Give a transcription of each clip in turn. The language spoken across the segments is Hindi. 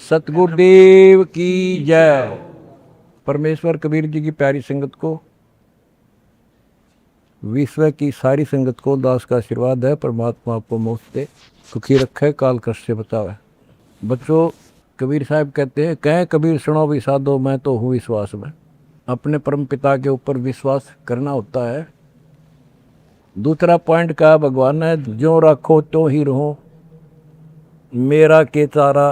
सतगुरुदेव की जय। परमेश्वर कबीर जी की प्यारी संगत को, विश्व की सारी संगत को दास का आशीर्वाद है। परमात्मा आपको मोक्ष दे, सुखी रखे, काल कष्ट से बचावे। बच्चों, कबीर साहब कहते हैं, कहें कबीर सुनो भी साधो, मैं तो हूँ विश्वास में। अपने परम पिता के ऊपर विश्वास करना होता है। दूसरा पॉइंट कहा भगवान ने, जो रखो तो ही रहो, मेरा के चारा,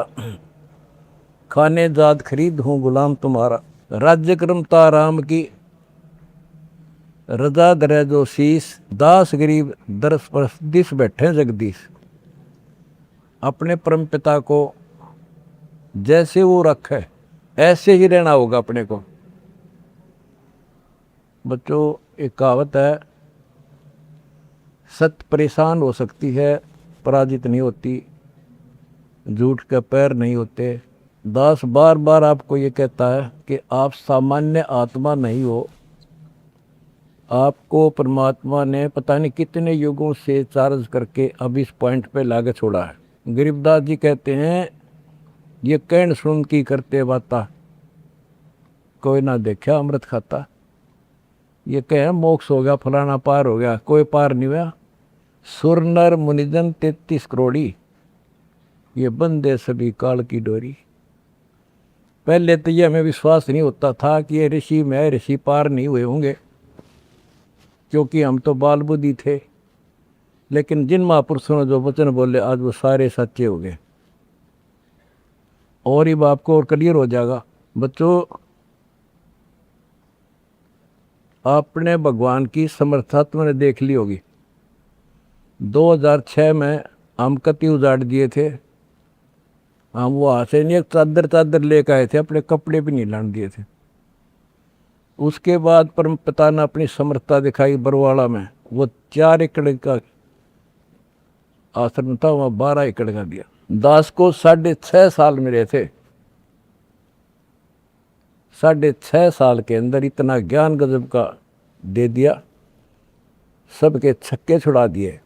खाने जाद खरीद हूँ गुलाम तुम्हारा। राज्य क्रमता राम की, रजा दरे जो शीस, दास गरीब दरस परस दिस बैठे जगदीश। अपने परम पिता को जैसे वो रखे ऐसे ही रहना होगा अपने को। बच्चों, एक कहावत है, सत्य परेशान हो सकती है, पराजित नहीं होती, झूठ के पैर नहीं होते। दास बार बार आपको ये कहता है कि आप सामान्य आत्मा नहीं हो। आपको परमात्मा ने पता नहीं कितने युगों से चार्ज करके अब इस पॉइंट पे लाके छोड़ा है। गरीबदास जी कहते हैं, ये कहन सुन की करते बाता, कोई ना देखा अमृत खाता। ये कहे मोक्ष हो गया, फलाना पार हो गया, कोई पार नहीं हुआ। सुर नर मुनिजन 33 करोड़ी, ये बंदे सभी काल की डोरी। पहले तो ये हमें विश्वास नहीं होता था कि ये ऋषि में ऋषि पार नहीं हुए होंगे, क्योंकि हम तो बाल बुद्धि थे। लेकिन जिन महापुरुषों ने जो वचन बोले, आज वो सारे सच्चे हो गए। और ही बाप को और क्लियर हो जाएगा। बच्चों, आपने भगवान की समर्था तुमने देख ली होगी। 2006 में हम कति उजाड़ दिए थे। हम वहाँ से नहीं, एक चादर लेकर आए थे, अपने कपड़े भी नहीं लाने दिए थे। उसके बाद परम पिता ने अपनी समर्थता दिखाई बरवाड़ा में। वो 4 एकड़ का आश्रम था, वहाँ 12 एकड़ का दिया। दास को 6.5 साल मिले थे। 6.5 साल के अंदर इतना ज्ञान गजब का दे दिया, सबके छक्के छुड़ा दिए।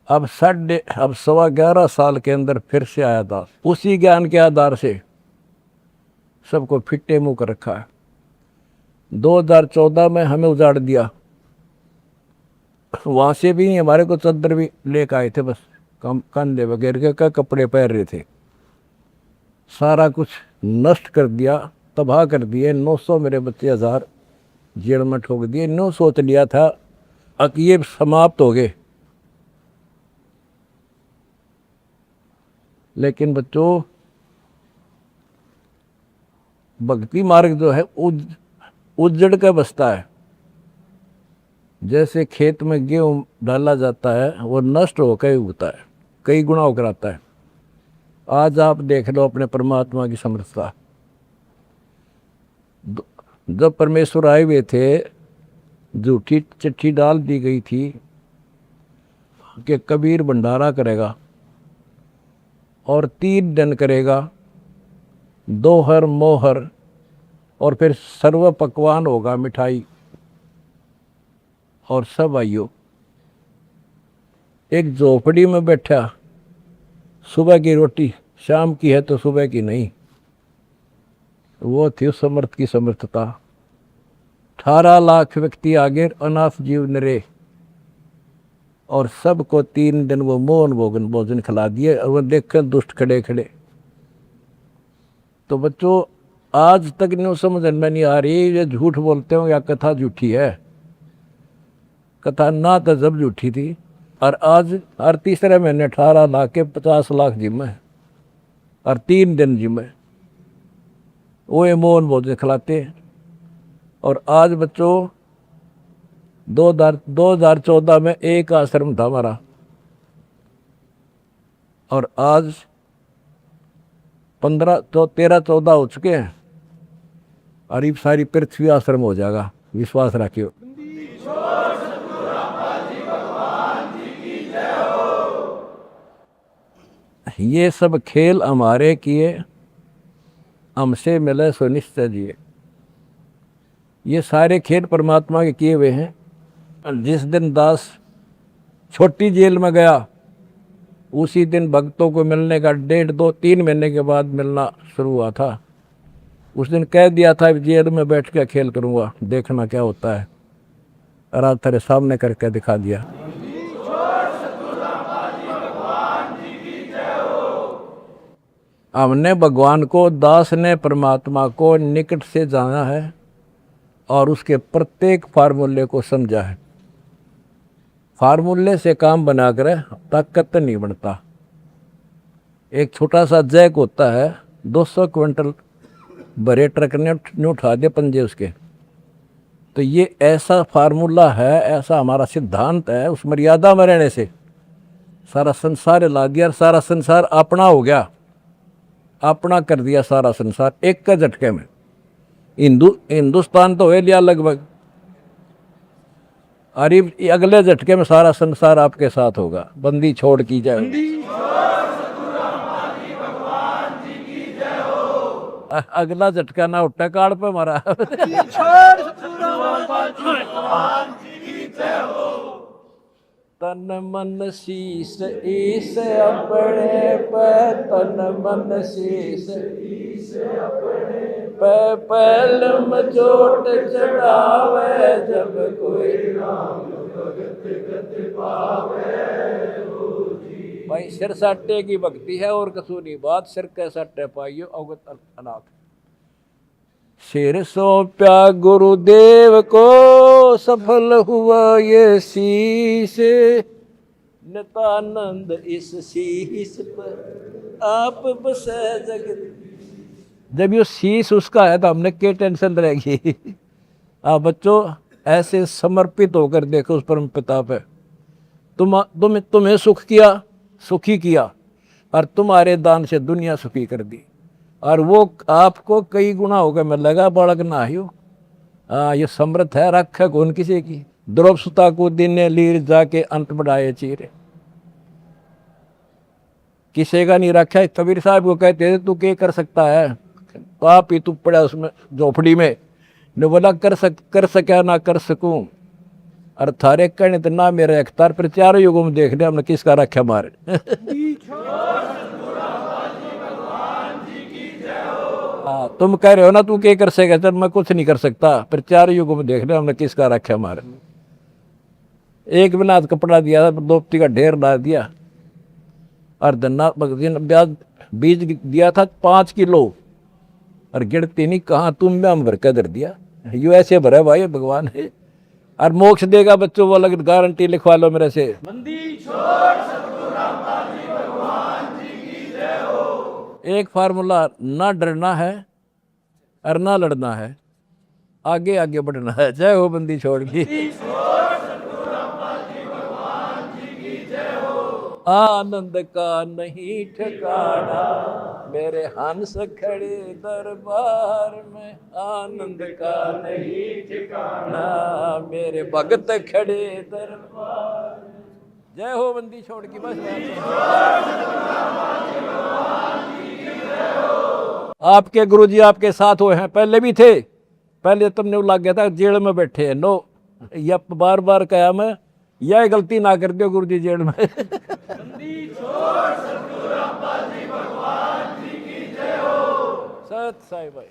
अब 11.25 साल के अंदर फिर से आया दास, उसी ज्ञान के आधार से सबको फिट्टे मुंह कर रखा है। 2014 में हमें उजाड़ दिया। वहाँ से भी हमारे को चद्दर भी लेकर आए थे, बस कंधे वगैरह के कपड़े पहन रहे थे। सारा कुछ नष्ट कर दिया, तबाह कर दिए। 900 मेरे बच्चे 1000 जेल में ठोक दिए। 9 सोच लिया था कि ये समाप्त हो गए। लेकिन बच्चों, भक्ति मार्ग जो है उजड़ के बसता है। जैसे खेत में गेहूं डाला जाता है, वो नष्ट होकर उगता है, कई गुना होकर आता है। आज आप देख लो अपने परमात्मा की समर्थता। जब परमेश्वर आए हुए थे, झूठी चिट्ठी डाल दी गई थी कि कबीर भंडारा करेगा और 3 दिन करेगा, दोहर मोहर, और फिर सर्व पकवान होगा, मिठाई। और सब आइयो। एक झोपड़ी में बैठा, सुबह की रोटी शाम की है तो सुबह की नहीं। वो थी उस समर्थ की समर्थता। 18 लाख व्यक्ति आगे, अनाथ जीव नरे, और सबको 3 दिन वो मोहन भोजन खिला दिए। और वो देख दुष्ट खड़े खड़े। तो बच्चों, आज तक नहीं समझ में नहीं आ रही, ये झूठ बोलते हो या कथा झूठी है। कथा ना तो जब झूठी थी, और आज हर तीसरे महीने 18 लाख के 50 लाख जिम्मे, और 3 दिन जिम्मे वो ये मोहन भोजन खिलाते। और आज बच्चों, 2014 में एक आश्रम था हमारा, और आज 13-14 हो चुके हैं। और ये सारी पृथ्वी आश्रम हो जाएगा, विश्वास रखियो। ये सब खेल हमारे किए, हमसे मिले सो निश्चय जिए। ये सारे खेल परमात्मा के किए हुए हैं। जिस दिन दास छोटी जेल में गया, उसी दिन भक्तों को मिलने का 1.5-2-3 महीने के बाद मिलना शुरू हुआ था। उस दिन कह दिया था जेल में बैठ के खेल करूँगा, देखना क्या होता है। और आज तेरे सामने करके दिखा दिया। हमने भगवान को, दास ने परमात्मा को निकट से जाना है और उसके प्रत्येक फार्मूले को समझा है। फार्मूले से काम बनाकर ताकत नहीं बनता। एक छोटा सा जैक होता है, 200 क्विंटल भरे ट्रक ने उठा दिए पंजे उसके। तो ये ऐसा फार्मूला है, ऐसा हमारा सिद्धांत है। उस मर्यादा में रहने से सारा संसार हिला दिया और सारा संसार अपना हो गया, अपना कर दिया सारा संसार एक का झटके में। हिंदुस्तान तो हो लिया लगभग, अरे अगले झटके में सारा संसार आपके साथ होगा। बंदी छोड़ की जाए। अगला झटका ना उठा काल पे मारा। तन मन शीस ईस अपने पे, तन मन शीस ईस अपने पे, पहलम चोट चढ़ावे जब कोई राम भगत गति पावे। भाई सिर साटे की भक्ति है और कसूनी बात, सिर के साटे पाइयो अवगत अनाथ। सिर सौंप्या गुरुदेव को, सफल हुआ ये शीश, नितानंद इस शीश पर आप बसे जगत। जब ये शीश उसका है तो हमने क्या टेंशन रहेगी। आप बच्चों ऐसे समर्पित होकर देखो उस परम पिता पे। तुम्हें सुख किया, सुखी किया, और तुम्हारे दान से दुनिया सुखी कर दी, और वो आपको कई गुना होकर मिलेगा। बालक ना हो, ये समर्थ है, रख कौन किसी की। द्रौप सुता को दिन लीर जाके अंत बढ़ाए चीरे, किसी का नहीं रखा है। कबीर साहब को कहते थे तू क्या कर सकता है, पाप ही तू पड़ा उसमें झोपड़ी में। ने बोला कर सका ना कर सकूं, और थारे कहने तो ना मेरे अख्तार पर। चारों युगों में देख लिया हमने किसका रखा मारे। तुम कह रहे हो ना तू क्या कर सकेगा, चल मैं कुछ नहीं कर सकता, पर चारों युगों में देख लिया हमने किसका रखा मारे। एक बिना कपड़ा दिया था, दोपती का ढेर ला दिया, और धन्ना बीज दिया था 5 किलो, और गिरती नहीं कहाँ तुम में हम भर कर धर दिया। यू ऐसे भरा भाई भगवान है, और मोक्ष देगा बच्चों वो अलग गारंटी लिखवा लो मेरे से। एक फार्मूला, ना डरना है और ना लड़ना है, आगे आगे बढ़ना है। जय हो बंदी छोड़ की। आनंद का नहीं ठिकाना, मेरे हंस खड़े दरबार में। आनंद का नहीं ठिकाना, मेरे भगत खड़े दरबार में। जय हो बंदी छोड़ की। बस आपके गुरुजी आपके साथ हुए हैं, पहले भी थे। पहले तुमने लग गया था जेल में बैठे हैं। नो, या बार बार कहा मैं, यह गलती ना कर दो गुरुजी जेल में। सत साई भाई।